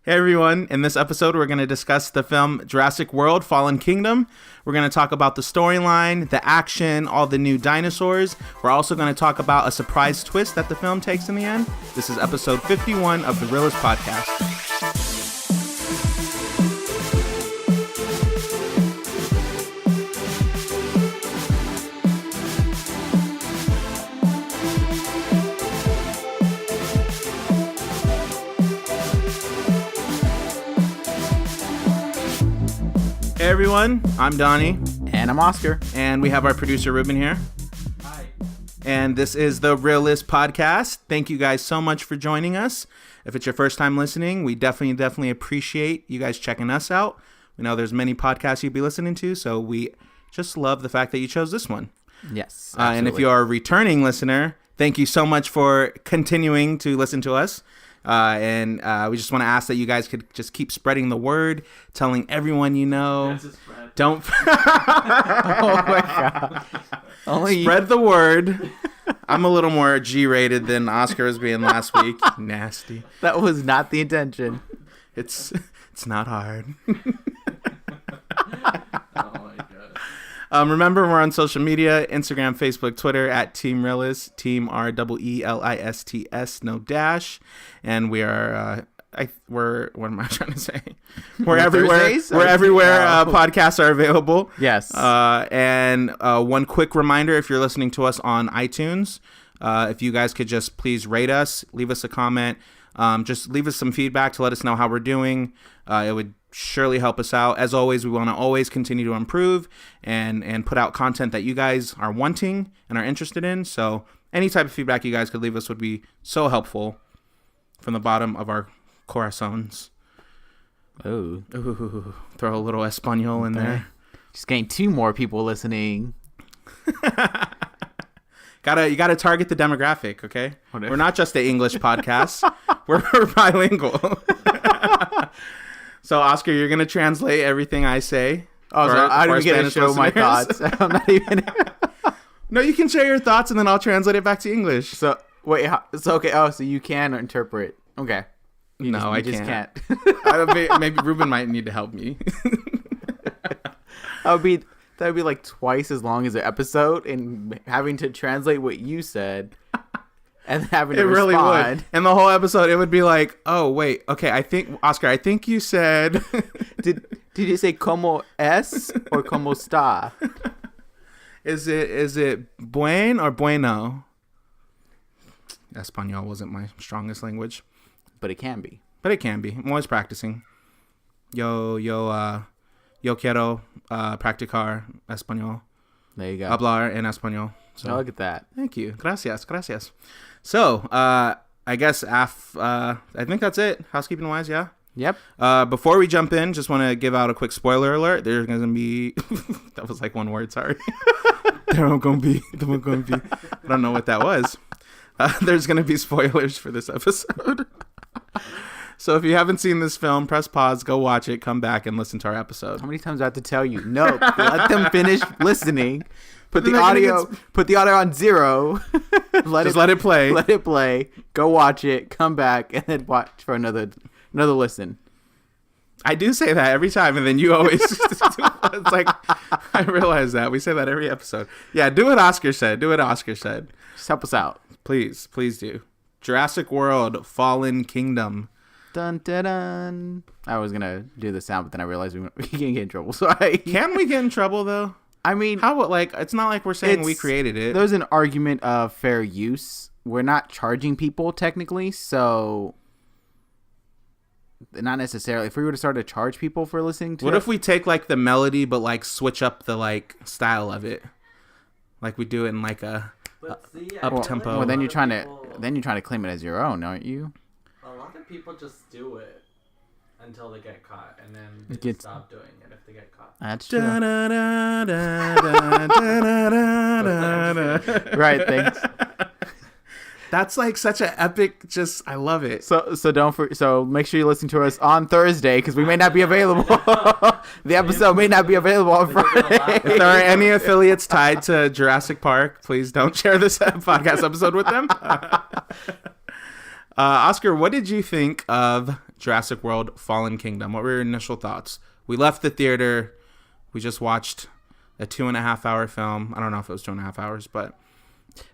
Hey everyone, in this episode we're going to discuss the film Jurassic World Fallen Kingdom. We're going to talk about the storyline, the action, all the new dinosaurs. We're also going to talk about a surprise twist that the film takes in the end. This is episode 51 of the Reel-ists podcast. Hey everyone, I'm Donnie. And I'm Oscar. And we have our producer Ruben here. Hi. And this is the Reel-ists podcast. Thank you guys so much for joining us. If it's your first time listening, we definitely appreciate you guys checking us out. We know there's many podcasts you'd be listening to, so we just love the fact that you chose this one. Yes, and if you're a returning listener, thank you so much for continuing to listen to us. And we just want to ask that you guys could just keep spreading the word, telling everyone you know. Don't oh my god! Spread the word. I'm a little more G-rated than Oscar was being last week. Nasty. That was not the intention. It's not hard. Remember, we're on social media, Instagram, Facebook, Twitter, at Team Reel-ists, Team REELISTS, no dash. And we are, what am I trying to say? We're everywhere. Thursdays? We're everywhere podcasts are available. Yes. And one quick reminder, if you're listening to us on iTunes, if you guys could just please rate us, leave us a comment, just leave us some feedback to let us know how we're doing. It would surely help us out. As always, we want to always continue to improve and put out content that you guys are wanting and are interested in. So any type of feedback you guys could leave us would be so helpful from the bottom of our corazones. Ooh. Throw a little Espanol in there. Just getting 2 more people listening. You gotta target the demographic, okay? Whatever. We're not just an English podcast. We're bilingual. So, Oscar, you're going to translate everything I say. Oh, so I don't even get to show my thoughts. I'm not even... No, you can share your thoughts, and then I'll translate it back to English. So, wait. Okay. Oh, so you can interpret. Okay. I just can't. can't. Maybe Ruben might need to help me. That would be like twice as long as the episode, and having to translate what you said. And having to respond. Really would. And the whole episode, it would be like, oh, wait. Okay, Oscar, I think you said... Did you say como es or como está? Is it buen or bueno? Espanol wasn't my strongest language. But it can be. I'm always practicing. Yo quiero practicar español. There you go. Hablar en español. So, look at that. Thank you. Gracias. So, I guess I think that's it. Housekeeping wise, yeah? Yep. Before we jump in, just want to give out a quick spoiler alert. There's going to be... that was like one word, sorry. There going to be... I don't know what that was. There's going to be spoilers for this episode. So if you haven't seen this film, press pause, go watch it, come back, and listen to our episode. How many times do I have to tell you? No, let them finish listening. Put the audio on 0. Let it play. Let it play. Go watch it. Come back and then watch for another listen. I do say that every time, and then you always. It's like I realize that we say that every episode. Yeah, do what Oscar said. Just help us out, please do. Jurassic World Fallen Kingdom. Dun dun dun. I was gonna do the sound, but then I realized we can't get in trouble. So Can we get in trouble though? I mean, it's not like we're saying we created it. There's an argument of fair use. We're not charging people technically, so not necessarily. If we were to start to charge people for listening to what if we take like the melody but like switch up the like style of it? Like we do it in like a up tempo. Well, then you're trying to claim it as your own, aren't you? A lot of people just do it until they get caught, and then they stop doing it if they get caught. That's true. Right, thanks. That's like such an epic. I love it. So make sure you listen to us on Thursday because we may not be available. The episode may not be available on Friday. If there are any affiliates tied to Jurassic Park, please don't share this podcast episode with them. Oscar, what did you think of Jurassic World Fallen Kingdom? What were your initial thoughts? We left the theater. We just watched a 2.5-hour film. I don't know if it was 2.5 hours, but...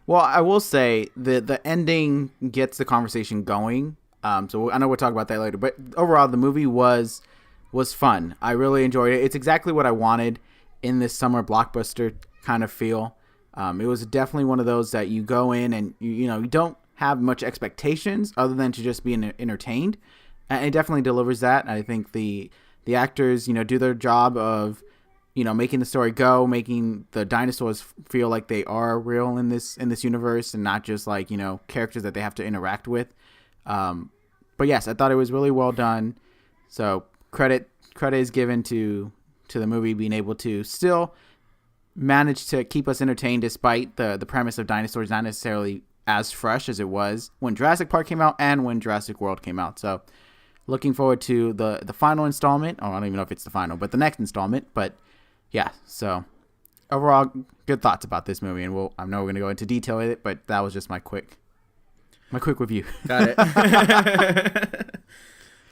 Well, I will say the ending gets the conversation going. So I know we'll talk about that later. But overall, the movie was fun. I really enjoyed it. It's exactly what I wanted in this summer blockbuster kind of feel. It was definitely one of those that you go in and you don't have much expectations other than to just be entertained. And it definitely delivers that. I think the actors, do their job of making the story go, making the dinosaurs feel like they are real in this universe and not just like, characters that they have to interact with. But yes, I thought it was really well done. So credit is given to the movie being able to still manage to keep us entertained despite the premise of dinosaurs not necessarily as fresh as it was when Jurassic Park came out and when Jurassic World came out. So looking forward to the final installment. Oh, I don't even know if it's the final, but the next installment. But yeah, so overall, good thoughts about this movie, and I know we're going to go into detail with it, but that was just my quick review. Got it.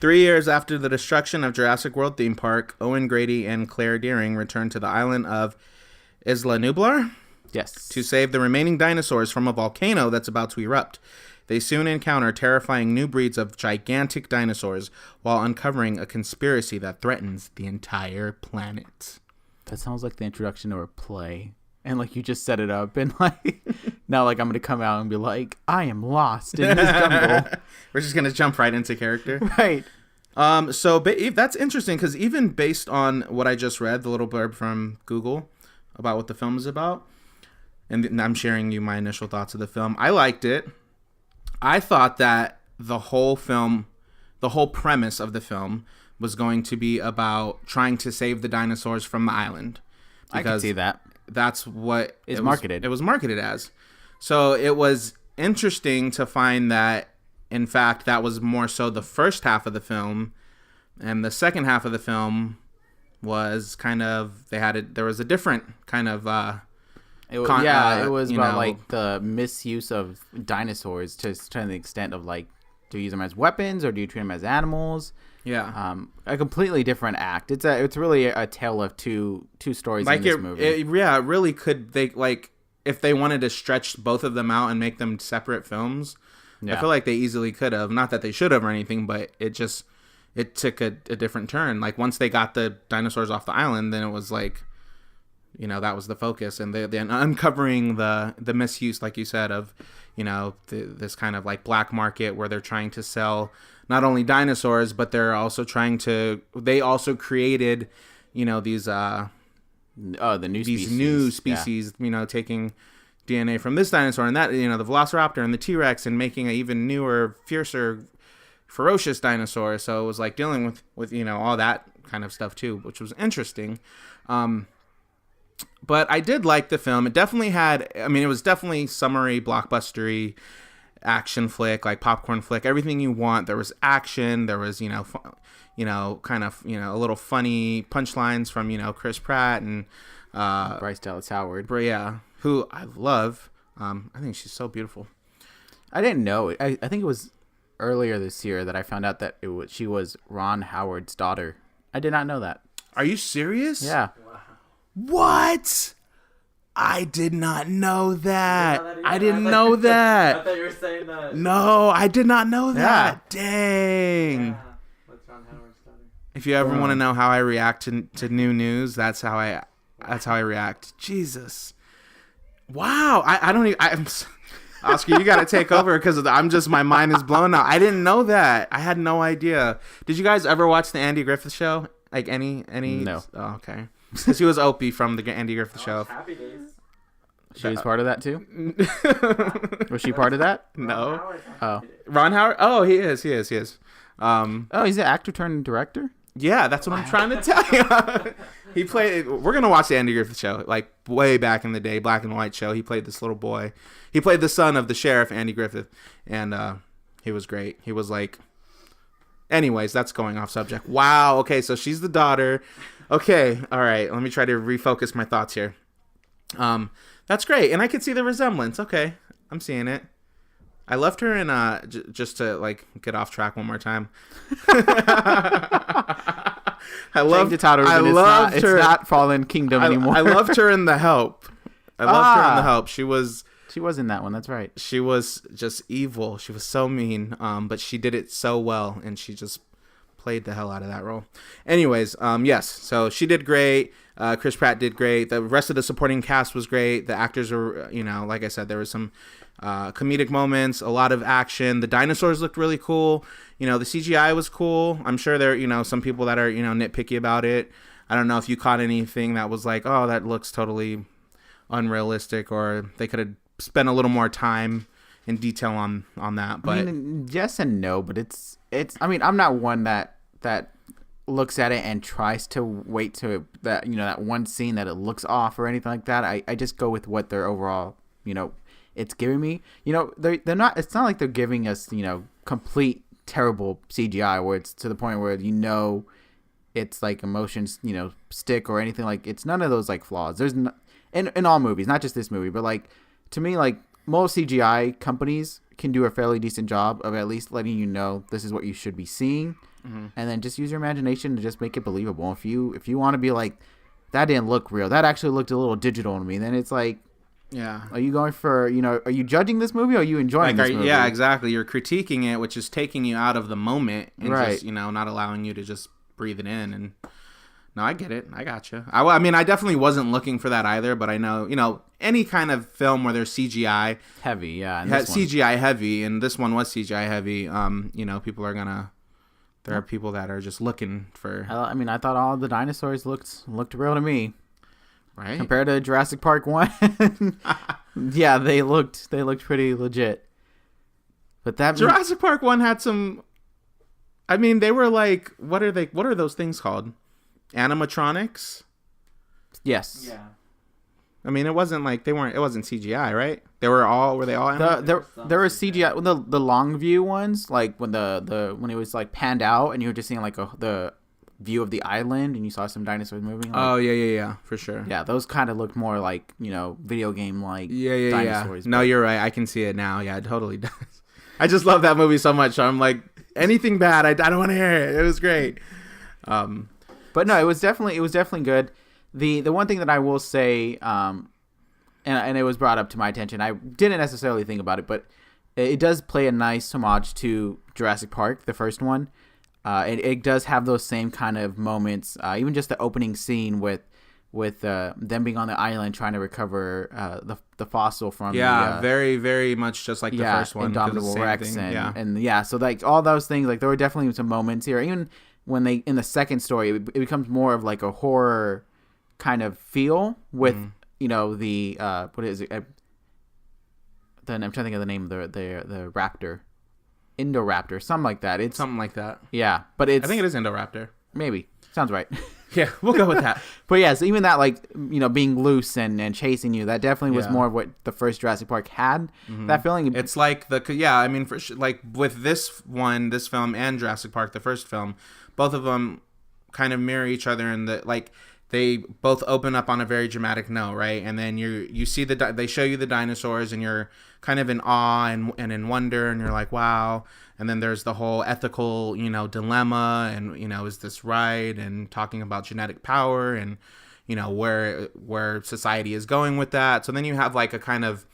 3 years after the destruction of Jurassic World theme park, Owen Grady and Claire Dearing returned to the island of Isla Nublar. Yes. To save the remaining dinosaurs from a volcano that's about to erupt. They soon encounter terrifying new breeds of gigantic dinosaurs while uncovering a conspiracy that threatens the entire planet. That sounds like the introduction to a play. And like you just set it up and like now like I'm going to come out and be like, I am lost in this jungle. We're just going to jump right into character. Right. So that's interesting because even based on what I just read, the little blurb from Google about what the film is about, and I'm sharing you my initial thoughts of the film, I liked it. I thought that the whole premise of the film was going to be about trying to save the dinosaurs from the island. I can see that. That's what it marketed. It was marketed as. So it was interesting to find that, in fact, that was more so the first half of the film, and the second half of the film was kind of there was a different kind of it was about like the misuse of dinosaurs to the extent of like, do you use them as weapons or do you treat them as animals? Yeah. A completely different act. It's really a tale of two stories in this movie. It really could. They like if they wanted to stretch both of them out and make them separate films. Yeah. I feel like they easily could have. Not that they should have or anything, but it took a different turn. Like once they got the dinosaurs off the island, then it was like, that was the focus, and then uncovering the misuse, like you said, of this kind of like black market where they're trying to sell not only dinosaurs, but they're also they also created, these the new species, yeah. Taking DNA from this dinosaur and that, the Velociraptor and the T-Rex, and making an even newer, fiercer, ferocious dinosaur. So it was like dealing with all that kind of stuff too, which was interesting. But I did like the film. It definitely it was definitely summery, blockbustery, action flick, like popcorn flick, everything you want. There was action. There was, kind of, a little funny punchlines from, Chris Pratt and Bryce Dallas Howard. But yeah, who I love. I think she's so beautiful. I didn't know. I think it was earlier this year that I found out that she was Ron Howard's daughter. I did not know that. Are you serious? Yeah. What? I did not know that. I didn't know that. I thought you were saying that. No, I did not know that. Yeah. Dang. Yeah. What's Ron Howard's daughter? If you ever want to know how I react to new news, that's how I react. Jesus. Wow. I don't even. Oscar, you got to take over because my mind is blown now. I didn't know that. I had no idea. Did you guys ever watch the Andy Griffith Show? Like any? No. Oh, okay. Because he was Opie from the Andy Griffith Show. Happy Days. She was part of that too? Was she part of that? No. Oh. Ron Howard? Oh, he is. He's an actor turned director? Yeah, that's what I'm trying to tell you. He played. We're gonna watch the Andy Griffith Show, like way back in the day, black and white show. He played this little boy. He played the son of the sheriff, Andy Griffith, and he was great. He was like. Anyways, that's going off subject. Wow. Okay, so she's the daughter. Okay, all right. Let me try to refocus my thoughts here. That's great, and I can see the resemblance. Okay, I'm seeing it. I left her in just to like get off track one more time. I loved the title. I loved her. It's not Fallen Kingdom anymore. I loved her in The Help. I loved her in The Help. She was in that one. That's right. She was just evil. She was so mean. But she did it so well, and she just played the hell out of that role. Anyways, yes. So she did great. Chris Pratt did great. The rest of the supporting cast was great. The actors were, like I said, there was some comedic moments, a lot of action. The dinosaurs looked really cool. The CGI was cool. I'm sure there, some people that are, nitpicky about it. I don't know if you caught anything that was like, oh, that looks totally unrealistic, or they could have spent a little more time in detail on that. But yes and no, but it's I'm not one that looks at it and tries to wait to that that one scene that it looks off or anything like that. I just go with what their overall it's giving me. They're not, it's not like they're giving us complete terrible CGI where it's to the point where it's like emotions stick or anything. Like, it's none of those like flaws. There's in all movies, not just this movie, but like to me, like most CGI companies can do a fairly decent job of at least letting this is what you should be seeing. Mm-hmm. And then just use your imagination to just make it believable. If you want to be like, that didn't look real, that actually looked a little digital to me, then it's like, yeah, are you going for are you judging this movie, or are you enjoying this movie? Yeah, exactly. You're critiquing it, which is taking you out of the moment and just not allowing you to just breathe it in. And no, I get it. I gotcha. I mean, I definitely wasn't looking for that either, but I know any kind of film where there's CGI heavy, CGI heavy, and this one was CGI heavy. People are gonna. There are people that are just looking for. I mean, I thought all the dinosaurs looked real to me, right? Compared to Jurassic Park 1, yeah, they looked pretty legit. But that Jurassic Park 1 had some. I mean, they were like, what are those things called? Animatronics. Yes. Yeah. I mean, it wasn't like it wasn't CGI, right? Were they all there were CGI, the long view ones, like when when it was like panned out and you were just seeing like the view of the island and you saw some dinosaurs moving. Like, oh yeah, for sure. Yeah, those kind of looked more like, video game like dinosaurs. No, you're right. I can see it now. Yeah, it totally does. I just love that movie so much. So I'm like, anything bad, I don't want to hear it. It was great. But no, it was definitely good. The one thing that I will say, and it was brought up to my attention, I didn't necessarily think about it, but it does play a nice homage to Jurassic Park, the first one. It does have those same kind of moments, even just the opening scene with them being on the island trying to recover the fossil from very, very much just like the first one, Indomitable Rex, and so like all those things, like there were definitely some moments here, even when they in the second story it becomes more of like a horror kind of feel with the what is it? Then I'm trying to think of the name of the raptor, Indoraptor, something like that. It's something like that. Yeah, but I think it is Indoraptor. Maybe sounds right. Yeah, we'll go with that. But yeah, so even that, like, being loose and chasing you, that definitely was more of what the first Jurassic Park had. Mm-hmm. That feeling. It's like I mean, for like with this film and Jurassic Park, the first film, both of them kind of mirror each other in the like. They both open up on a very dramatic note, right? And then you see they show you the dinosaurs, and you're kind of in awe and in wonder, and you're like, wow. And then there's the whole ethical, dilemma, and is this right? And talking about genetic power, and where society is going with that. So then you have like a kind of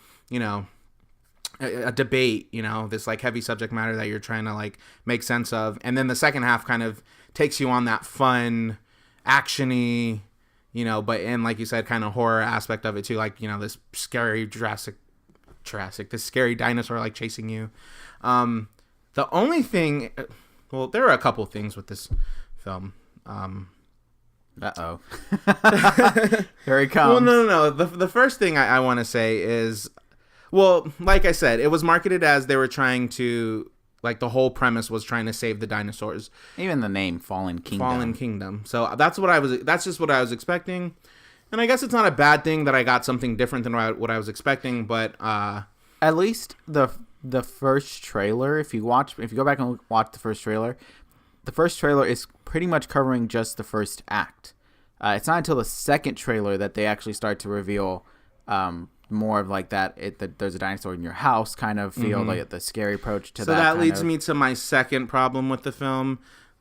a debate, this like heavy subject matter that you're trying to like make sense of, and then the second half kind of takes you on that fun, actiony, but in, like you said, kind of horror aspect of it too, like this scary Jurassic, this scary dinosaur like chasing you. The only thing, well, there are a couple things with this film. Uh-oh. Here he comes. Well, no. The first thing I want to say is, well, like I said, it was marketed as they were trying to, like, the whole premise was trying to save the dinosaurs. Even the name, Fallen Kingdom. So that's just what I was expecting. And I guess it's not a bad thing that I got something different than what I was expecting, but at least the first trailer, if you go back and watch the first trailer is pretty much covering just the first act. It's not until the second trailer that they actually start to reveal more of like that there's a dinosaur in your house kind of feel, like the scary approach to that. So that leads me to my second problem with the film.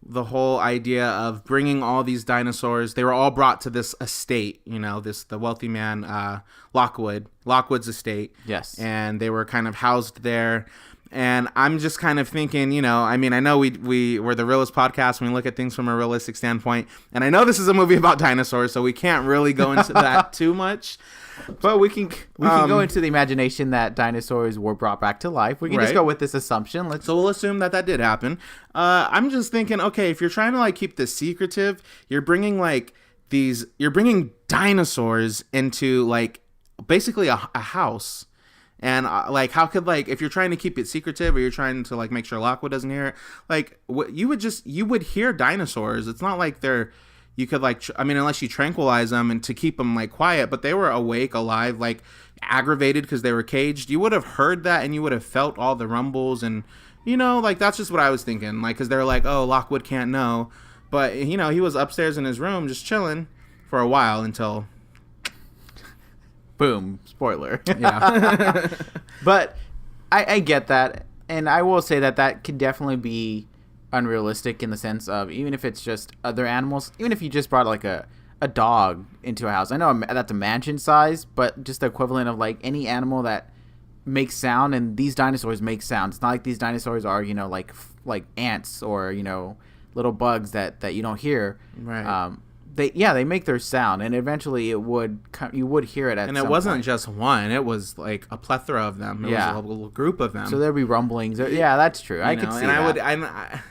The whole idea of bringing all these dinosaurs, they were all brought to this estate, the wealthy man, Lockwood's estate. Yes. And they were kind of housed there. And I'm just kind of thinking, I know we're the Reel-ists podcast and we look at things from a realistic standpoint. And I know this is a movie about dinosaurs, so we can't really go into that too much. But we can go into the imagination that dinosaurs were brought back to life. We can just go with this assumption. So we'll assume that did happen. I'm just thinking, okay, if you're trying to like keep this secretive, you're bringing dinosaurs into like basically a house. And like, how could like, if you're trying to keep it secretive or you're trying to like make sure Lockwood doesn't hear it, like you would hear dinosaurs. It's not like you could like, unless you tranquilize them and to keep them like quiet, but they were awake, alive, like aggravated because they were caged. You would have heard that and you would have felt all the rumbles and, like that's just what I was thinking. Like, cause they're like, oh, Lockwood can't know. But, he was upstairs in his room just chilling for a while until... Boom. Spoiler. Yeah. But I get that. And I will say that could definitely be unrealistic in the sense of even if it's just other animals, even if you just brought like a dog into a house. I know that's a mansion size, but just the equivalent of like any animal that makes sound, and these dinosaurs make sound. It's not like these dinosaurs are, like ants or, little bugs that you don't hear. Right. They make their sound, and eventually you would hear it at some And it wasn't point. just one. It was like a plethora of them. It was a little group of them. So there'd be rumblings. Yeah, that's true. I could see that.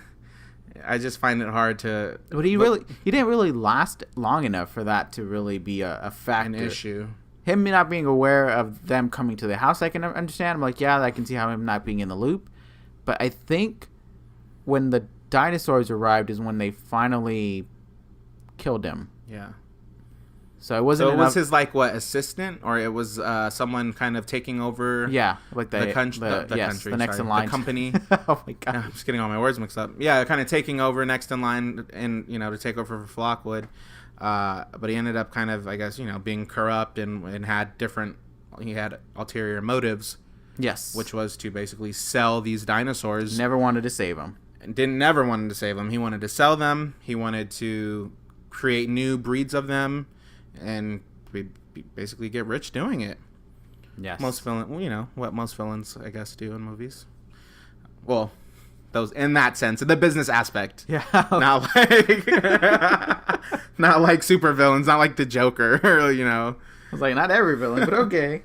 I just find it hard to... But he didn't really last long enough for that to really be a factor. An issue. Him not being aware of them coming to the house, I can understand. I'm like, yeah, I can see how him not being in the loop. But I think when the dinosaurs arrived is when they finally killed him. Yeah. So it wasn't. So it was his assistant, or it was someone kind of taking over. Yeah, like the country. The next in line. The company. Oh my god! Yeah, I'm just getting all my words mixed up. Yeah, kind of taking over next in line, and to take over for Lockwood. But he ended up kind of, I guess, being corrupt and had different. He had ulterior motives. Yes. Which was to basically sell these dinosaurs. Never wanted to save them. Never wanted to save them. He wanted to sell them. He wanted to create new breeds of them. And we basically get rich doing it. Yes. Most what most villains, I guess, do in movies. Well, those in that sense, in the business aspect. Yeah. Not like super villains, not like the Joker. I was like, not every villain, but okay.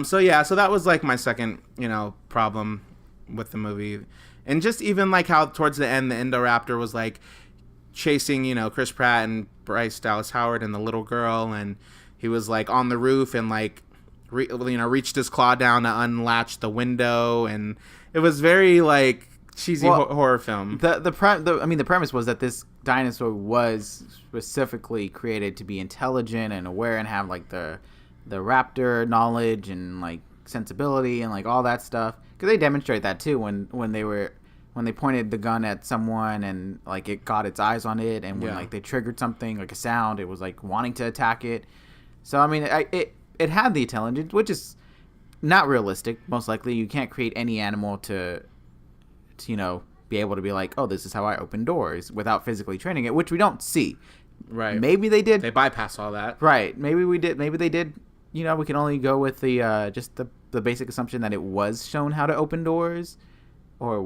So that was like my second, problem with the movie, and just even like how towards the end, the Indoraptor was like chasing, Chris Pratt and Bryce Dallas Howard and the little girl, and he was like on the roof and like reached his claw down to unlatch the window, and it was very like cheesy horror film. The premise was that this dinosaur was specifically created to be intelligent and aware and have like the raptor knowledge and like sensibility and like all that stuff, because they demonstrate that too when they pointed the gun at someone and like it got its eyes on it, and when like they triggered something like a sound, it was like wanting to attack it. So I mean, it had the intelligence, which is not realistic. Most likely, you can't create any animal to be able to be like, oh, this is how I open doors without physically training it, which we don't see. Right. Maybe they did. They bypass all that. Right. Maybe we did. Maybe they did. We can only go with the just the basic assumption that it was shown how to open doors. Or,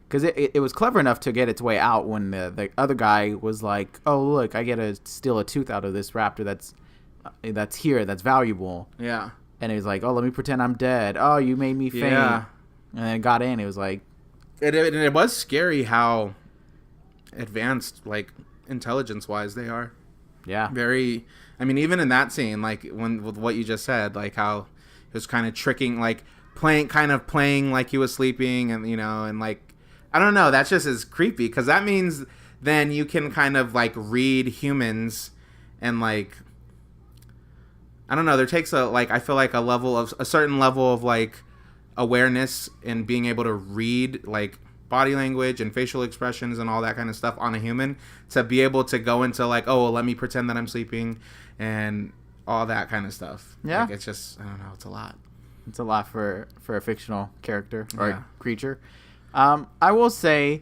because it was clever enough to get its way out when the other guy was like, oh, look, I get to steal a tooth out of this raptor that's here, that's valuable. Yeah. And he was like, oh, let me pretend I'm dead. Oh, you made me faint. Yeah. And then it got in. It was like... It was scary how advanced, like, intelligence-wise they are. Yeah. Very... I mean, even in that scene, like, with what you just said, like, how it was kind of tricking, like... playing like he was sleeping, and and like, I don't know, that's just as creepy, because that means then you can kind of like read humans, and like, I don't know, there takes I feel like a certain level of like awareness and being able to read like body language and facial expressions and all that kind of stuff on a human to be able to go into like, oh, well, let me pretend that I'm sleeping, and all that kind of stuff. Yeah. Like, it's just, I don't know, it's a lot. It's a lot for a fictional character or creature. I will say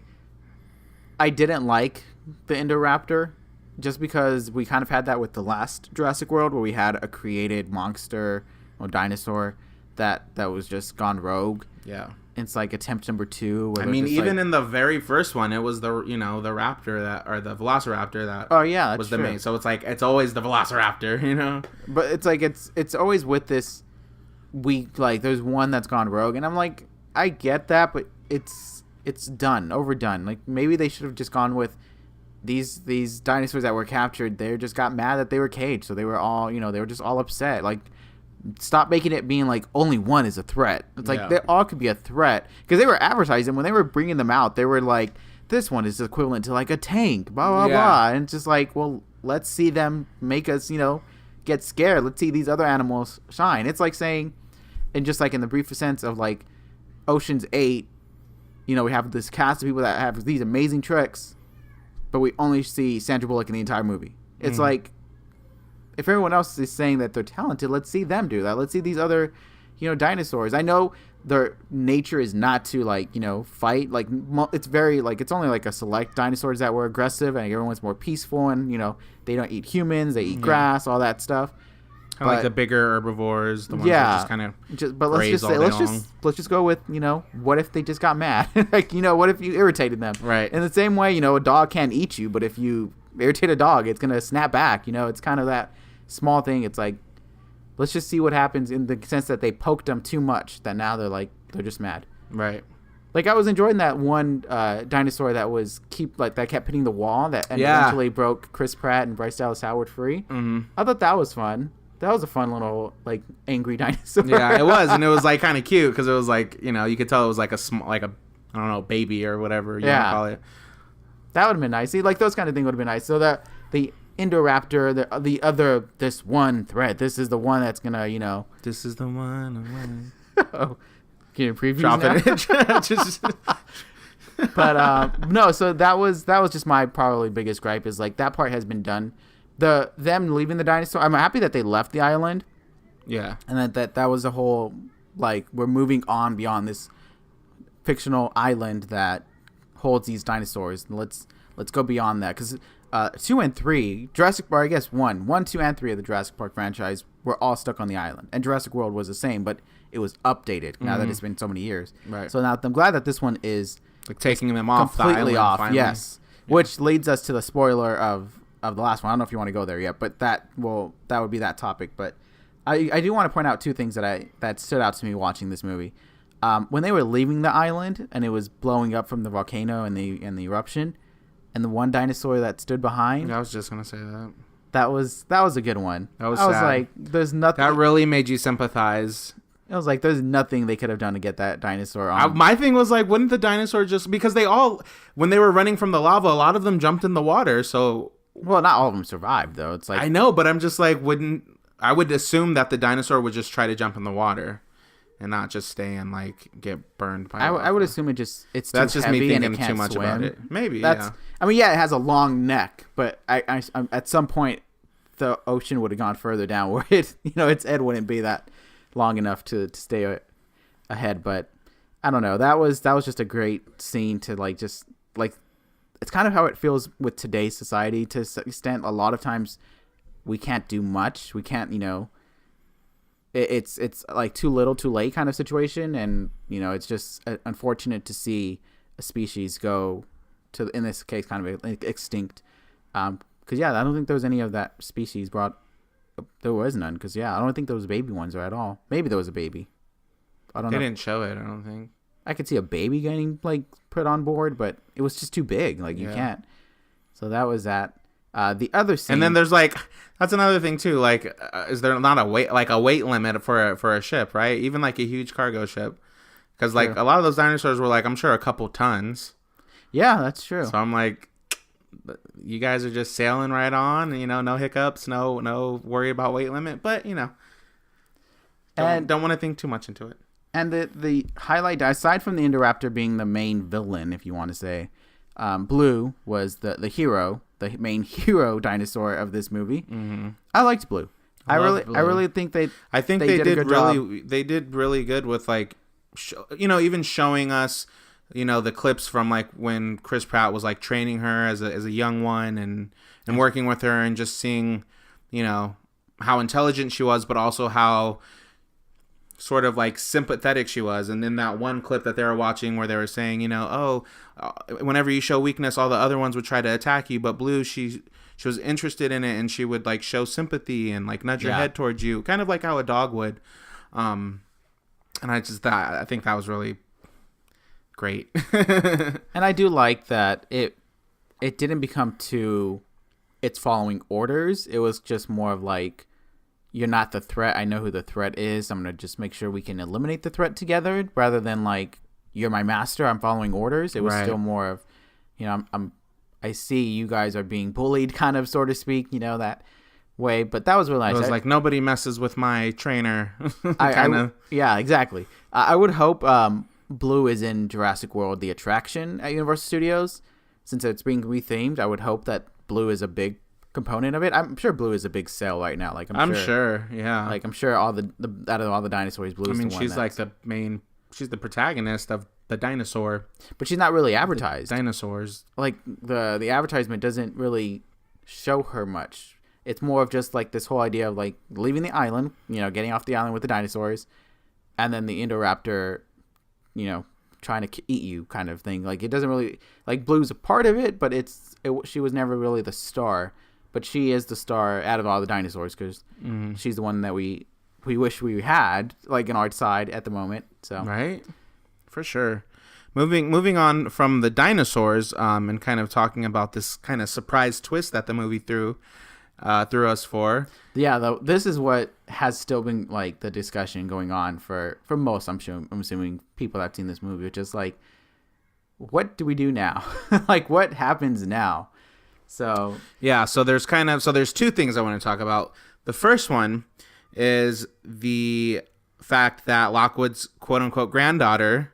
I didn't like the Indoraptor just because we kind of had that with the last Jurassic World where we had a created monster or dinosaur that was just gone rogue. Yeah. It's like attempt number 2. I mean, even in the very first one, it was the raptor or the velociraptor that was the main. So it's like, it's always the velociraptor, you know? But it's like, it's always with this there's one that's gone rogue. And I'm like, I get that, but it's overdone. Like, maybe they should have just gone with these dinosaurs that were captured. They just got mad that they were caged. So they were all, they were just all upset. Like, stop making it being like only one is a threat. It's like they all could be a threat because they were advertising when they were bringing them out. They were like, this one is equivalent to like a tank, blah blah blah, and it's just like, well, let's see them make us, get scared. Let's see these other animals shine. It's like saying, and just like in the brief sense of like Ocean's 8, we have this cast of people that have these amazing tricks, but we only see Sandra Bullock in the entire movie. It's like, if everyone else is saying that they're talented, let's see them do that. Let's see these other, dinosaurs. I know their nature is not to fight. Like, it's very it's only like a select dinosaurs that were aggressive, and everyone's more peaceful, and they don't eat humans, they eat grass, all that stuff. Kind of like the bigger herbivores, the ones that just kind of but let's just go with what if they just got mad? Like, what if you irritated them? Right. In the same way, a dog can't eat you, but if you irritate a dog, it's gonna snap back. It's kind of that small thing. It's like, let's just see what happens, in the sense that they poked them too much that now they're just mad. Right. Like, I was enjoying that one dinosaur that kept hitting the wall that eventually broke Chris Pratt and Bryce Dallas Howard free. Mm-hmm. I thought that was fun. That was a fun little angry dinosaur. Yeah, it was, and it was kind of cute because it was you could tell it was like a small, I don't know, baby or whatever you want to call it. That would have been nice. See, those kind of things would have been nice. So that the Indoraptor, the other, this one threat, this is the one that's gonna, This is the one. Oh, can you preview? Drop it. Just. But no, so that was just my probably biggest gripe is that part has been done. Them leaving the dinosaur, I'm happy that they left the island. Yeah. And that was a whole we're moving on beyond this fictional island that holds these dinosaurs. Let's go beyond that, because 2 and 3 Jurassic Park, I guess 1, 2, and 3 of the Jurassic Park franchise were all stuck on the island, and Jurassic World was the same, but it was updated now that it's been so many years. Right. So now I'm glad that this one is taking them off completely the island, off. finally. Yes. Yeah. Which leads us to the spoiler of the last one. I don't know if you want to go there yet, but that would be that topic. But I do want to point out 2 things that stood out to me watching this movie. When they were leaving the island and it was blowing up from the volcano and the eruption, and the one dinosaur that stood behind. I was just gonna say that. That was a good one. That was I was sad. like, there's nothing. That really made you sympathize. I was like, there's nothing they could have done to get that dinosaur on. My thing was wouldn't the dinosaur just, because when they were running from the lava, a lot of them jumped in the water, so. Well, not all of them survived, though. It's I know, but I'm just I would assume that the dinosaur would just try to jump in the water and not just stay and get burned by I would assume it's that's too just heavy me thinking and it can't too much swim. about it. Maybe. Yeah. I mean, it has a long neck, but I at some point the ocean would have gone further down where its head wouldn't be that long enough to stay ahead. But I don't know. That was just a great scene to it's kind of how it feels with today's society to some extent. A lot of times we can't do much. We can't, it's too little, too late kind of situation. And, it's just unfortunate to see a species go to, in this case, kind of extinct. Because, I don't think there was any of that species brought. There was none. Because, I don't think there was baby ones at all. Maybe there was a baby. I don't know. They didn't show it, I don't think. I could see a baby getting put on board, but it was just too big. You can't. So that was that. The other scene, and then there's that's another thing too. Is there not a weight limit for a ship, right? Even a huge cargo ship, because a lot of those dinosaurs were I'm sure a couple tons. Yeah, that's true. So I'm you guys are just sailing right on. No hiccups, no worry about weight limit, but don't want to think too much into it. And the highlight, aside from the Indoraptor being the main villain, if you want to say, Blue was the hero, the main hero dinosaur of this movie. Mm-hmm. I liked Blue. I really think they did really good with like, even showing us, the clips from like when Chris Pratt was like training her as a young one and working with her and just seeing, how intelligent she was, but also how sort of like sympathetic she was. And in that one clip that they were watching where they were saying, whenever you show weakness, all the other ones would try to attack you, but Blue, she was interested in it and she would like show sympathy and like nudge her head towards you, kind of like how a dog would. And I think that was really great. And I do like that it didn't become too, it's following orders. It was just more of like, you're not the threat. I know who the threat is. I'm going to just make sure we can eliminate the threat together, rather than like, you're my master, I'm following orders. It was still more of, I see you guys are being bullied, kind of, so to speak, that way. But that was really nice. It was like, nobody messes with my trainer. Yeah, exactly. I would hope Blue is in Jurassic World, the attraction at Universal Studios. Since it's being rethemed, I would hope that Blue is a big component of it. I'm sure Blue is a big sell right now. Like I'm sure, yeah. Like I'm sure out of all the dinosaurs, Blue is the one. She's like she's the protagonist of the dinosaur, but she's not really advertised. The dinosaurs, like the advertisement doesn't really show her much. It's more of just like this whole idea of like leaving the island, getting off the island with the dinosaurs, and then the Indoraptor, trying to eat you, kind of thing. Like it doesn't really, like, Blue's a part of it, but she was never really the star. But she is the star out of all the dinosaurs, because she's the one that we wish we had, like, in our side at the moment. So right, for sure. Moving on from the dinosaurs, and kind of talking about this kind of surprise twist that the movie threw us for. Yeah, this is what has still been like the discussion going on for most. I'm assuming people that have seen this movie, which is like, what do we do now? Like, what happens now? So yeah, so there's two things I want to talk about. The first one is the fact that Lockwood's quote unquote granddaughter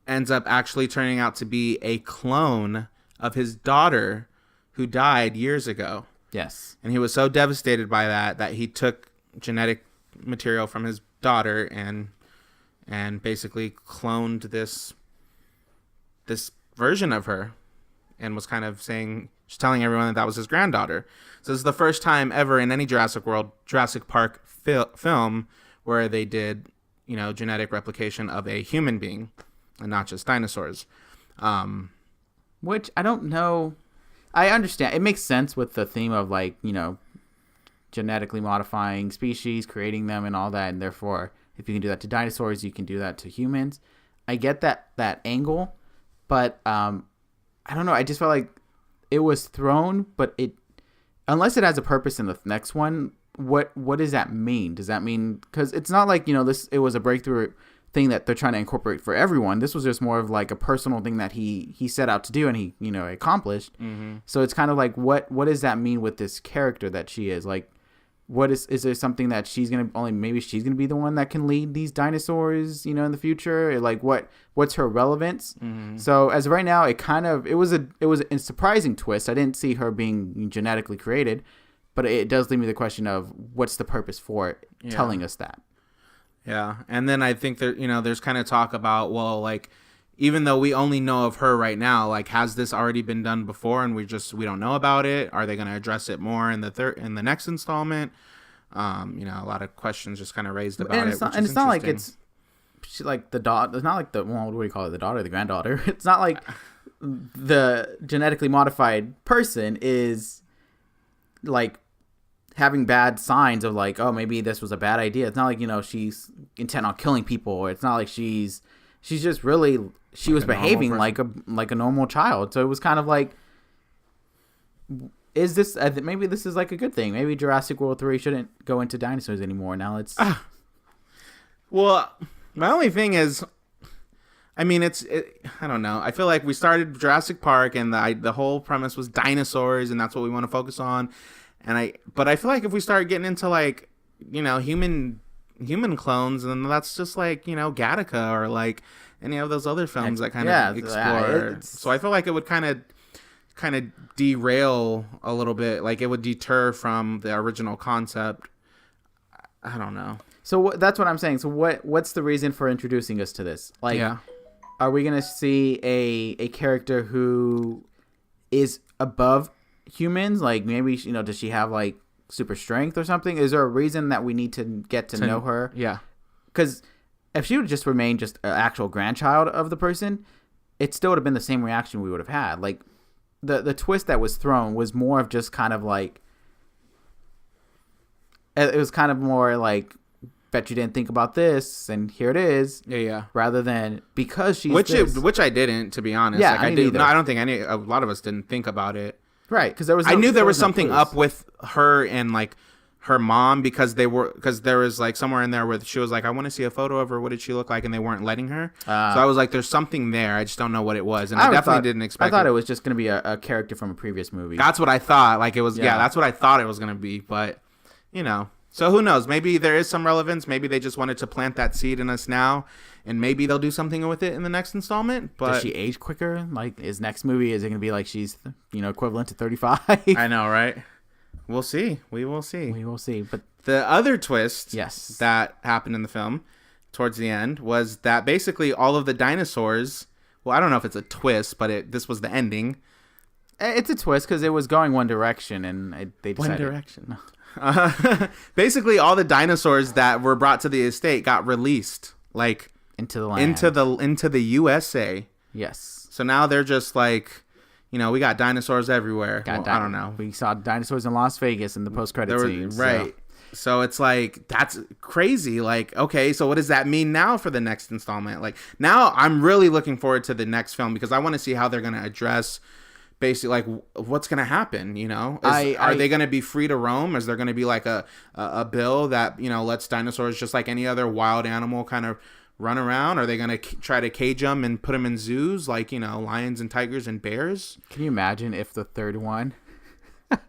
ends up actually turning out to be a clone of his daughter who died years ago. Yes. And he was so devastated by that he took genetic material from his daughter and basically cloned this version of her, and was kind of just telling everyone that was his granddaughter. So this is the first time ever in any Jurassic Park film where they did, genetic replication of a human being and not just dinosaurs. Which I don't know. I understand. It makes sense with the theme of like, genetically modifying species, creating them and all that. And therefore, if you can do that to dinosaurs, you can do that to humans. I get that angle, but I don't know. I just felt like it was thrown, but unless it has a purpose in the next one, what does that mean? Does that mean, because it's not like, it was a breakthrough thing that they're trying to incorporate for everyone. This was just more of like a personal thing that he set out to do and he, accomplished. Mm-hmm. So it's kind of like, what does that mean with this character that she is? Like, what is there something that maybe she's going to be the one that can lead these dinosaurs, in the future? Or like what's her relevance? Mm-hmm. So as of right now, it was a surprising twist. I didn't see her being genetically created, but it does leave me the question of what's the purpose for it telling us that. Yeah. And then I think that, there's kind of talk about, well, like, even though we only know of her right now, like, has this already been done before and we don't know about it? Are they going to address it more in the next installment? A lot of questions just kind of raised about it. And it's not like it's like the daughter. It's not like what do you call it? The daughter, the granddaughter. It's not like the genetically modified person is like having bad signs of like, oh, maybe this was a bad idea. It's not like, she's intent on killing people. Or it's not like she's just really, she was behaving like a normal child. So it was kind of like, maybe this is like a good thing. Maybe Jurassic World 3 shouldn't go into dinosaurs anymore. Now it's well, my only thing is, I don't know. I feel like we started Jurassic Park and the whole premise was dinosaurs and that's what we want to focus on. But I feel like if we start getting into like, human clones, then that's just like, Gattaca or like any of those other films that kind of explore. So I feel like it would kind of kind of derail a little bit. Like, it would deter from the original concept. I don't know. So that's what I'm saying. So what's the reason for introducing us to this? Like, are we gonna see a character who is above humans? Like, maybe, you know, does she have like super strength or something? Is there a reason that we need to get to know her? Yeah. Because if she would just remain just an actual grandchild of the person, it still would have been the same reaction we would have had. Like, the twist that was thrown was more of just kind of like, it was kind of more like, bet you didn't think about this, and here it is. Yeah. Rather than because she's which I didn't, to be honest. Yeah, like, I did. No, I don't think a lot of us didn't think about it. Right, because I knew there was something up with her and like her mom, because there was like somewhere in there where she was like, I want to see a photo of her. What did she look like? And they weren't letting her. So I was like, there's something there. I just don't know what it was, and I definitely didn't expect. I thought it was just going to be a character from a previous movie. That's what I thought. Like, it was. Yeah, that's what I thought it was going to be. But you know. So who knows? Maybe there is some relevance. Maybe they just wanted to plant that seed in us now, and maybe they'll do something with it in the next installment. But does she age quicker? Like, his next movie, is it going to be like she's, you know, equivalent to 35? I know, right? We'll see. We will see. We will see. But the other twist that happened in the film towards the end was that basically all of the dinosaurs, well, I don't know if it's a twist, but this was the ending. It's a twist because it was going one direction, and they decided. One direction. Basically, all the dinosaurs that were brought to the estate got released, like into the land, into the USA. Yes. So now they're just like, you know, we got dinosaurs everywhere. I don't know. We saw dinosaurs in Las Vegas in the post-credit scenes. Right. So it's like, that's crazy. Like, okay, so what does that mean now for the next installment? Like, now I'm really looking forward to the next film, because I want to see how they're going to address basically, like, what's going to happen, you know? Are they going to be free to roam? Is there going to be like a bill that, you know, lets dinosaurs, just like any other wild animal, kind of run around? Are they going to try to cage them and put them in zoos, like, you know, lions and tigers and bears? Can you imagine if the third one...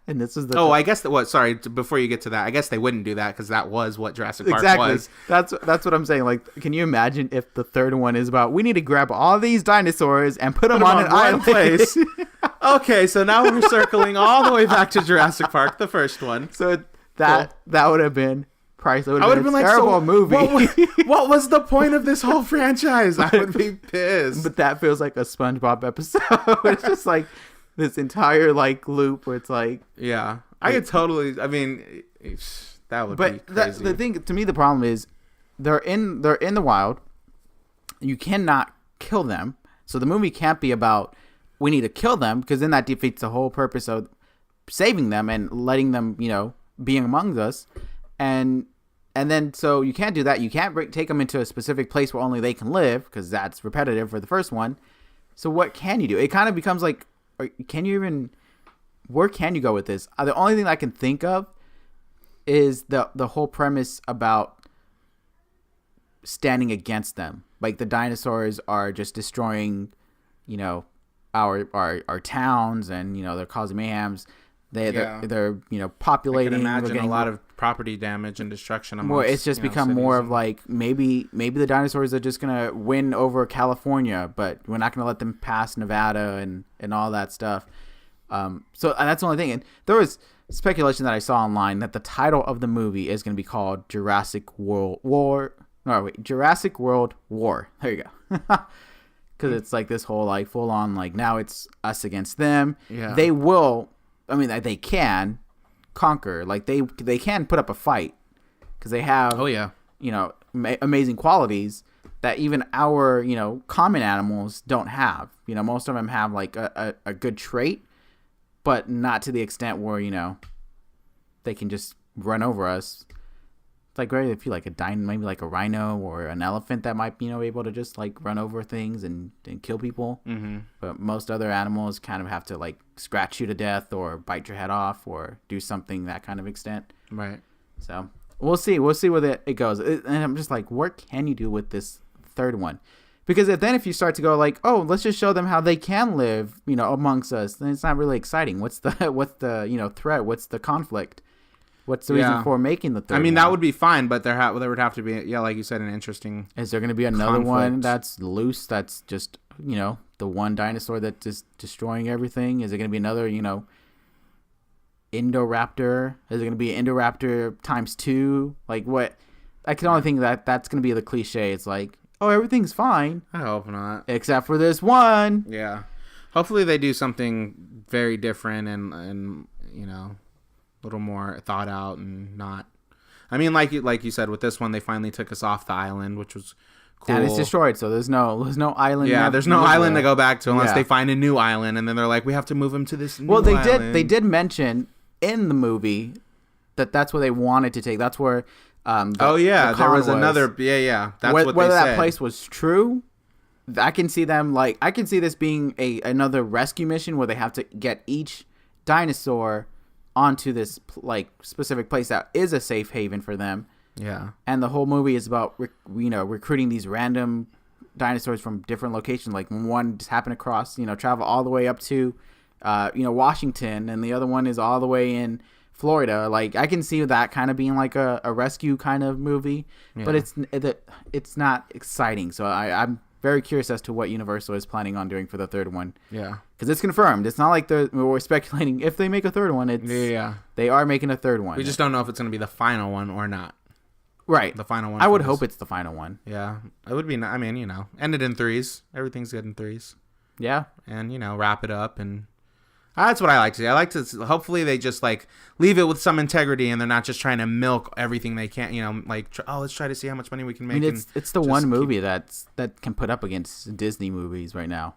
and this is the I guess sorry, before you get to that, I guess they wouldn't do that, because that was what Jurassic Park was. That's what I'm saying. Like, can you imagine if the third one is about, we need to grab all these dinosaurs and put them on an island place? Okay, so now we're circling all the way back to Jurassic Park, the first one. So that would have been priceless. I would have been like, terrible movie. What was the point of this whole franchise? I would be pissed. But that feels like a SpongeBob episode. It's just like this entire like loop where it's like, yeah, I could totally. I mean, that would be crazy. The thing, to me, the problem is they're in the wild. You cannot kill them, so the movie can't be about, we need to kill them, because then that defeats the whole purpose of saving them and letting them, you know, be among us. And then, so you can't do that. You can't take them into a specific place where only they can live, because that's repetitive for the first one. So what can you do? It kind of becomes like, where can you go with this? The only thing I can think of is the whole premise about standing against them. Like, the dinosaurs are just destroying, you know, our towns, and, you know, they're causing mayhems. They're you know, populating. I can imagine a lot of property damage and destruction. More, it's just become more of like, maybe the dinosaurs are just gonna win over California, but we're not gonna let them pass Nevada and all that stuff. So and that's the only thing. And there was speculation that I saw online that the title of the movie is gonna be called Jurassic World War. Jurassic World War. There you go. Because it's like this whole like full on like, now it's us against them. Yeah. They will. I mean, they can conquer. Like, they can put up a fight, because they have, you know, amazing qualities that even our, you know, common animals don't have. You know, most of them have like a good trait, but not to the extent where, you know, they can just run over us. It's like, great if you like maybe like a rhino or an elephant that might, you know, able to just like run over things and kill people. Mm-hmm. But most other animals kind of have to like scratch you to death or bite your head off or do something that kind of extent. Right. So we'll see where it goes. And I'm just like, what can you do with this third one? Because then if you start to go like, oh, let's just show them how they can live, you know, amongst us, then it's not really exciting. What's the you know, threat? What's the conflict? What's the reason for making the third one? I mean, that would be fine, but there would have to be, like you said, an interesting... Is there going to be another one that's loose, that's just, you know, the one dinosaur that's just destroying everything? Is it going to be another, Indoraptor? Is it going to be an Indoraptor times 2? Like, what? I can only think that that's going to be the cliche. It's like, oh, everything's fine. I hope not. Except for this one. Yeah. Hopefully they do something very different and a little more thought out and not. I mean, like you said, with this one, they finally took us off the island, which was cool. And it's destroyed, so there's no island. Yeah, there's no island to go back to unless they find a new island, and then they're like, we have to move them to this new island. They did mention in the movie that's where they wanted to take. That's where. There was another. Yeah. That's what they said. Whether that place was true, I can see them I can see this being another rescue mission where they have to get each dinosaur onto this specific place that is a safe haven for them. Yeah. And the whole movie is about recruiting these random dinosaurs from different locations. Like one just happened across, travel all the way up to, Washington, and the other one is all the way in Florida. Like, I can see that kind of being like a rescue kind of movie, but it's not exciting. So I'm very curious as to what Universal is planning on doing for the third one. Yeah, because it's confirmed. It's not like we're speculating if they make a third one. They are making a third one. We just don't know if it's going to be the final one or not. Right, the final one. I would hope it's the final one. Yeah, it would be. I mean, end it in 3s. Everything's good in 3s. Yeah, and wrap it up and. That's what I like to see. I like to hopefully they just leave it with some integrity and they're not just trying to milk everything they can. Let's try to see how much money we can make. I mean, it's the one movie that can put up against Disney movies right now.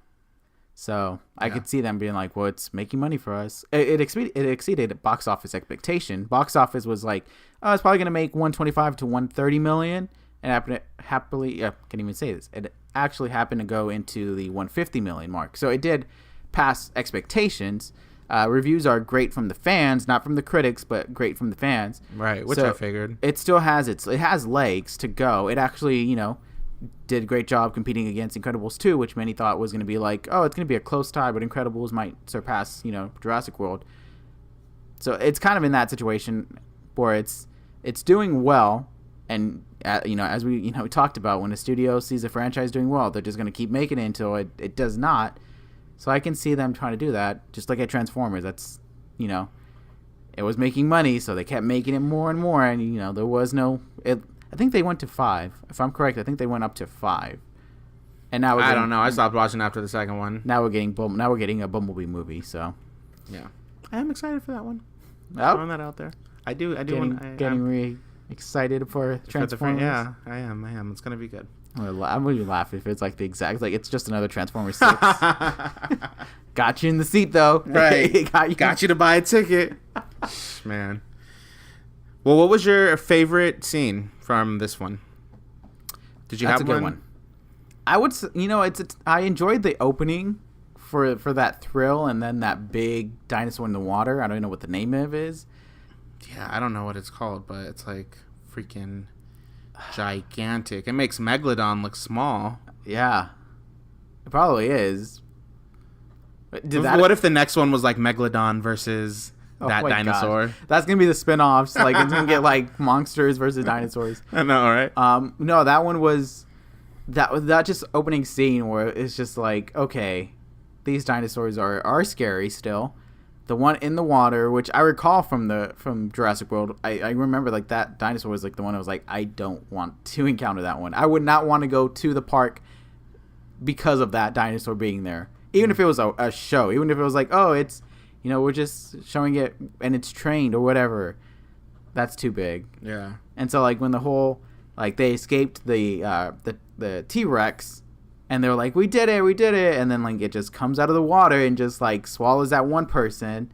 So I could see them being like, well, it's making money for us. It exceeded box office expectation. Box office was like, oh, it's probably going to make 125 to 130 million. And happily, can't even say this. It actually happened to go into the 150 million mark. So it did pass expectations. Reviews are great from the fans, not from the critics, but great from the fans. Right, which I figured. It still has it has legs to go. It actually, did a great job competing against Incredibles 2, which many thought was going to be like, oh, it's going to be a close tie, but Incredibles might surpass, Jurassic World. So it's kind of in that situation where it's doing well, and as we we talked about, when a studio sees a franchise doing well, they're just going to keep making it until it does not. So I can see them trying to do that, just like at Transformers. That's, it was making money, so they kept making it more and more, and there was no. I think they went to 5. If I'm correct, I think they went up to 5. And now I don't know. I stopped watching after the second one. Now we're getting a Bumblebee movie. So yeah, I am excited for that one. Oh. Throwing that out there. I do. Getting really excited for Transformers. Yeah, I am. It's gonna be good. I'm gonna be laughing if it's like the exact it's just another Transformers 6. Got you in the seat though. Right. Got you to buy a ticket. Man. Well, what was your favorite scene from this one? Did you have a good one? I would, I enjoyed the opening for that thrill, and then that big dinosaur in the water. I don't even know what the name of it is. Yeah, I don't know what it's called, but it's like freaking gigantic. It makes Megalodon look small. Yeah, it probably is. What if the next one was like Megalodon versus that dinosaur? God. That's gonna be the spin-offs. Like, it's gonna get like monsters versus dinosaurs. I know, right? No, that one was that just opening scene where it's just like, okay, these dinosaurs are scary still. The one in the water, which I recall from Jurassic World, I remember like that dinosaur was like the one I was like, I don't want to encounter that one. I would not want to go to the park because of that dinosaur being there. Even if it was a show, even if it was like, oh, it's, we're just showing it and it's trained or whatever, that's too big. Yeah. And so like when the whole, like they escaped the T-Rex, and they're like, we did it, and then like it just comes out of the water and just like swallows that one person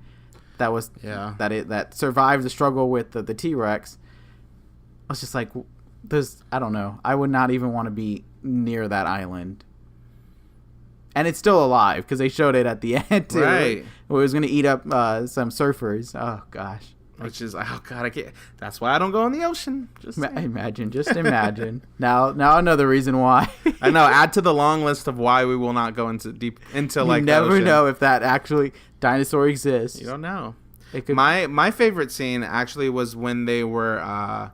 that survived the struggle with the T-Rex. I was just like, I don't know, I would not even want to be near that island. And it's still alive because they showed it at the end too. Right. Where it was going to eat up some surfers. Oh gosh. Which is, oh god, I can't. That's why I don't go in the ocean. Just imagine. Now another reason why. I know. Add to the long list of why we will not go into like. You never know if that actually dinosaur exists. You don't know. My favorite scene actually was when they were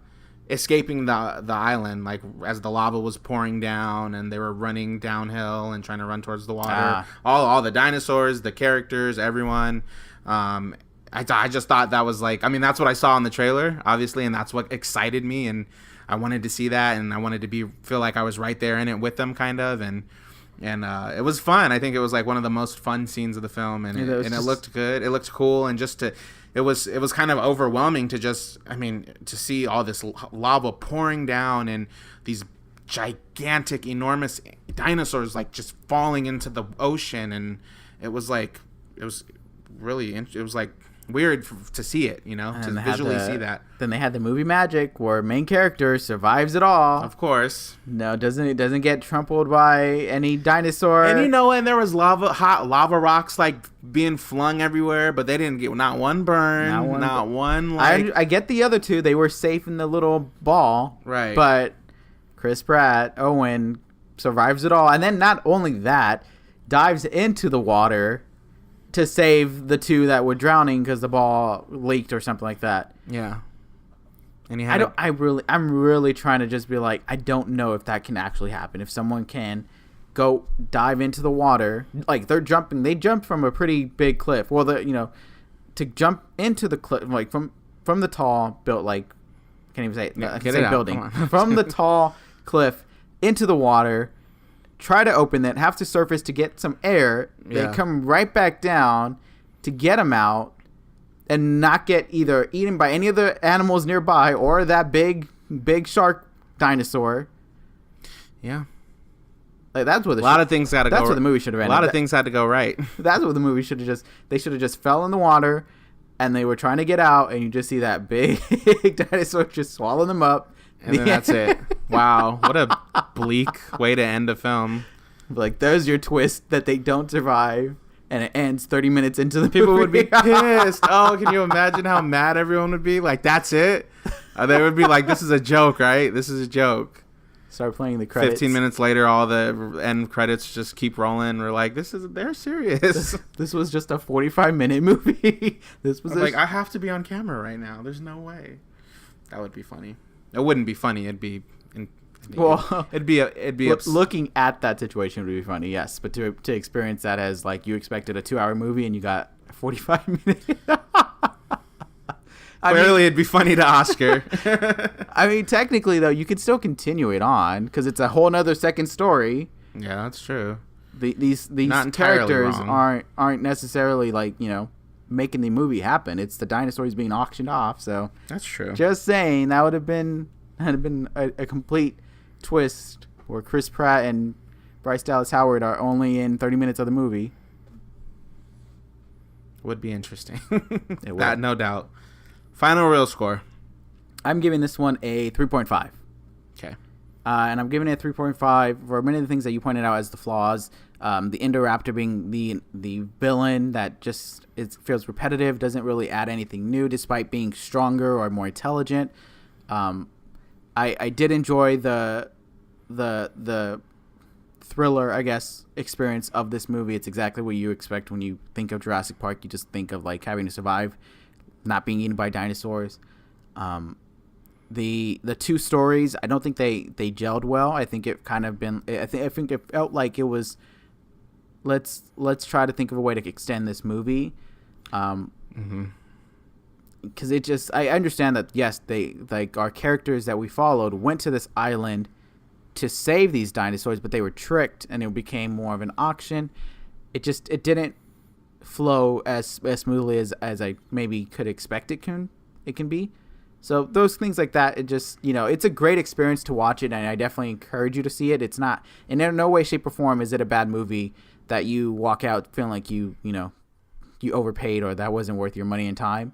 escaping the island, like as the lava was pouring down and they were running downhill and trying to run towards the water. All the dinosaurs, the characters, everyone. I just thought that was like, I mean, that's what I saw in the trailer, obviously, and that's what excited me, and I wanted to see that, and I wanted to feel like I was right there in it with them, kind of, and it was fun. I think it was like one of the most fun scenes of the film, and it looked good. It looked cool, and it was kind of overwhelming to to see all this lava pouring down and these gigantic, enormous dinosaurs like just falling into the ocean, and it was like weird to see it, to visually see that. Then they had the movie magic where main character survives it all. Of course. No, doesn't get trampled by any dinosaur. And and there was hot lava rocks like being flung everywhere, but they didn't get not one burn, not one like... I get the other two. They were safe in the little ball. Right. But Chris Pratt, Owen, survives it all. And then not only that, dives into the water to save the two that were drowning because the ball leaked or something like that. Yeah. And I'm really trying to just be like, I don't know if that can actually happen. If someone can go dive into the water, like they jumped from a pretty big cliff. Well, to jump into the cliff, like from the tall built, like, can't even say it. Yeah, I can say building from the tall cliff into the water. Try to open it, have to surface to get some air. Yeah. They come right back down to get them out and not get either eaten by any of the animals nearby or that big shark dinosaur. Yeah. Like that's what a lot of things got to go. That's what the movie should have ended. A lot of things had to go right. That's what the movie should have they should have just fell in the water and they were trying to get out and you just see that big dinosaur just swallow them up. And then that's it. Wow. What a bleak way to end a film. Like, there's your twist that they don't survive, and it ends 30 minutes into the People movie. would be pissed. Oh, can you imagine how mad everyone would be? Like, that's it? They would be like, this is a joke, right? This is a joke. Start playing the credits. 15 minutes later, all the end credits just keep rolling. We're like, they're serious. This was just a 45-minute movie. I have to be on camera right now. There's no way. That would be funny. It wouldn't be funny. It'd be looking at that situation would be funny, yes. But to experience that as like you expected a 2-hour movie and you got 45 minutes. Clearly, it'd be funny to Oscar. I mean, technically though, you could still continue it on because it's a whole nother second story. Yeah, that's true. These characters aren't necessarily like making the movie happen. It's the dinosaurs being auctioned off. So that's true. Just saying that would have been a complete twist where Chris Pratt and Bryce Dallas Howard are only in 30 minutes of the movie. Would be interesting. It would. That, no doubt. Final real score. I'm giving this one a 3.5. Okay. And I'm giving it a 3.5 for many of the things that you pointed out as the flaws. The Indoraptor being the villain that just feels repetitive, doesn't really add anything new despite being stronger or more intelligent. I did enjoy the thriller, I guess, experience of this movie. It's exactly what you expect when you think of Jurassic Park. You just think of like having to survive, not being eaten by dinosaurs. The two stories, I don't think they gelled well. I think it kind of been. I think it felt like it was. Let's try to think of a way to extend this movie. Because it just, I understand that yes, they like our characters that we followed went to this island to save these dinosaurs, but they were tricked and it became more of an auction. It didn't flow as smoothly as I maybe could expect it can be. So those things like that, it just, it's a great experience to watch it, and I definitely encourage you to see it. It's not, in no way, shape, or form is it a bad movie that you walk out feeling like you overpaid or that wasn't worth your money and time.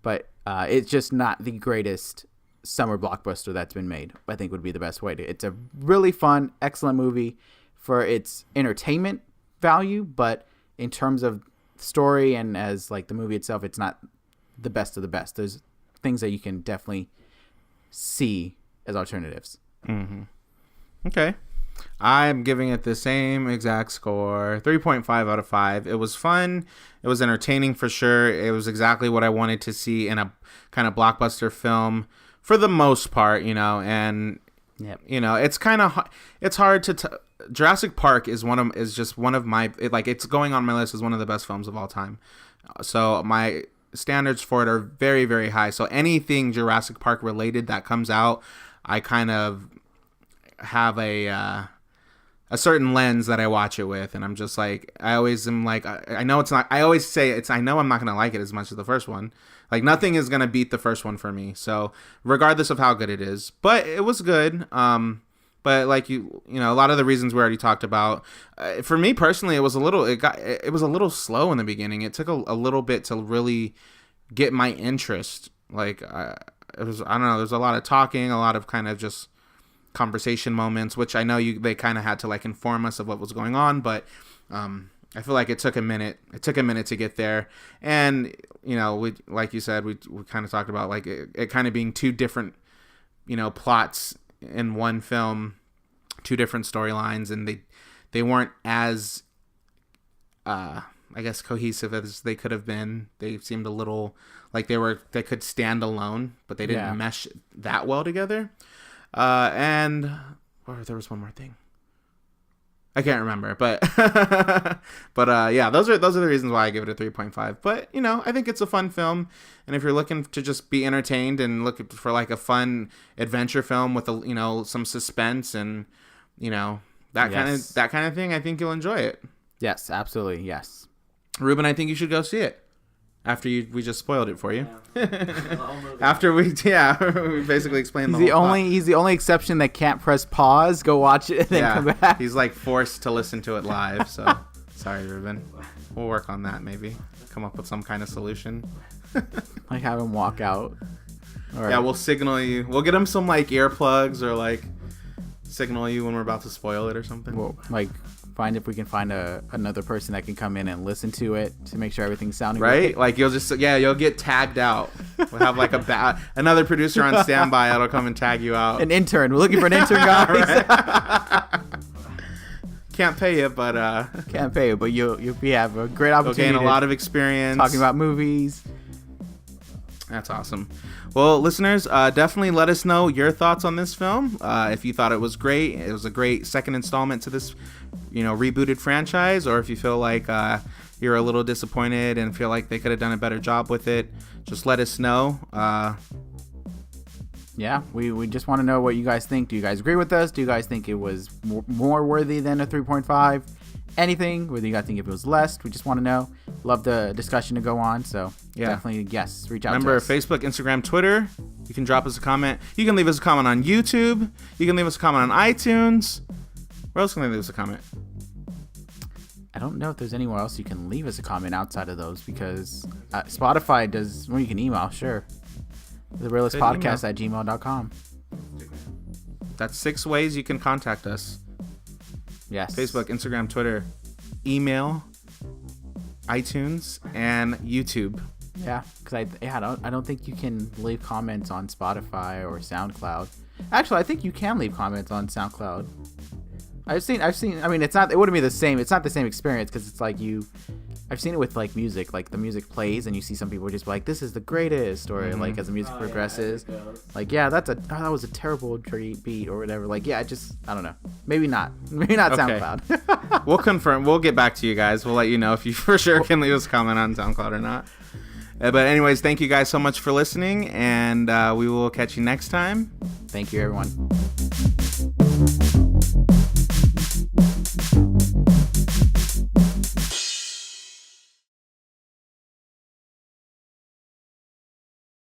But it's just not the greatest summer blockbuster that's been made, I think would be the best way to. It's a really fun, excellent movie for its entertainment value, but in terms of story and as like the movie itself, it's not the best of the best. There's things that you can definitely see as alternatives. Mm-hmm. Okay. I'm giving it the same exact score, 3.5 out of 5. It was fun. It was entertaining for sure. It was exactly what I wanted to see in a kind of blockbuster film for the most part, and Yep. it's kind of it's hard to Jurassic Park is just one of my it's going on my list as one of the best films of all time. So my standards for it are very, very high. So anything Jurassic Park related that comes out, I kind of have a certain lens that I watch it with, and I'm just like, I always am like, I know it's not. I always say I know I'm not gonna like it as much as the first one. Like nothing is gonna beat the first one for me. So regardless of how good it is, but it was good. But like a lot of the reasons we already talked about. For me personally, it was a little slow in the beginning. It took a little bit to really get my interest. Like I don't know. There's a lot of talking, a lot of kind of just conversation moments, which I know they kind of had to like inform us of what was going on, but I feel like it took a minute. It took a minute to get there, and we like you said, we kind of talked about like it kind of being two different plots in one film, two different storylines, and they weren't as I guess cohesive as they could have been. They seemed a little like they could stand alone, but they didn't mesh that well together. And there was one more thing. I can't remember, but yeah, those are the reasons why I give it a 3.5. But I think it's a fun film, and if you're looking to just be entertained and looking for like a fun adventure film with some suspense and that kind of thing, I think you'll enjoy it. Yes, absolutely, yes. Ruben, I think you should go see it. After we just spoiled it for you. After we basically explained the whole plot. He's the only exception that can't press pause, go watch it, and then come back. He's like forced to listen to it live, so sorry, Ruben. We'll work on that maybe. Come up with some kind of solution. Like have him walk out. Yeah, we'll signal you. We'll get him some like earplugs or like signal you when we're about to spoil it or something. We'll find if we can find another person that can come in and listen to it to make sure everything's sounding right. good. Like you'll get tagged out. We'll have like another producer on standby that'll come and tag you out. An intern. We're looking for an intern, guys. Can't pay you, but you'll have a great opportunity. You'll gain a lot of experience talking about movies. That's awesome. Well, listeners, definitely let us know your thoughts on this film. If you thought it was great, it was a great second installment to this, rebooted franchise, or if you feel like you're a little disappointed and feel like they could have done a better job with it, just let us know. Yeah, we just want to know what you guys think. Do you guys agree with us? Do you guys think it was more worthy than a 3.5? Anything, whether you guys think if it was less, we just want to know. Love the discussion to go on, so definitely, yes, reach out to us. Remember, Facebook, Instagram, Twitter, you can drop us a comment. You can leave us a comment on YouTube. You can leave us a comment on iTunes. Where else can they leave us a comment? I don't know if there's anywhere else you can leave us a comment outside of those, because Spotify does, you can email, sure. The Reel-ists podcast at gmail.com. That's 6 ways you can contact us. Yes. Facebook, Instagram, Twitter, email, iTunes, and YouTube. Yeah, because I don't think you can leave comments on Spotify or SoundCloud. Actually, I think you can leave comments on SoundCloud. I've seen. I mean, it wouldn't be the same. It's not the same experience because it's like I've seen it with like music. Like the music plays and you see some people just be like, "This is the greatest," or like as the music progresses, like that was a terrible beat or whatever. Like I don't know. Maybe not SoundCloud. We'll confirm. We'll get back to you guys. We'll let you know if you for sure can leave us a comment on SoundCloud or not. But anyways, thank you guys so much for listening, and we will catch you next time. Thank you, everyone.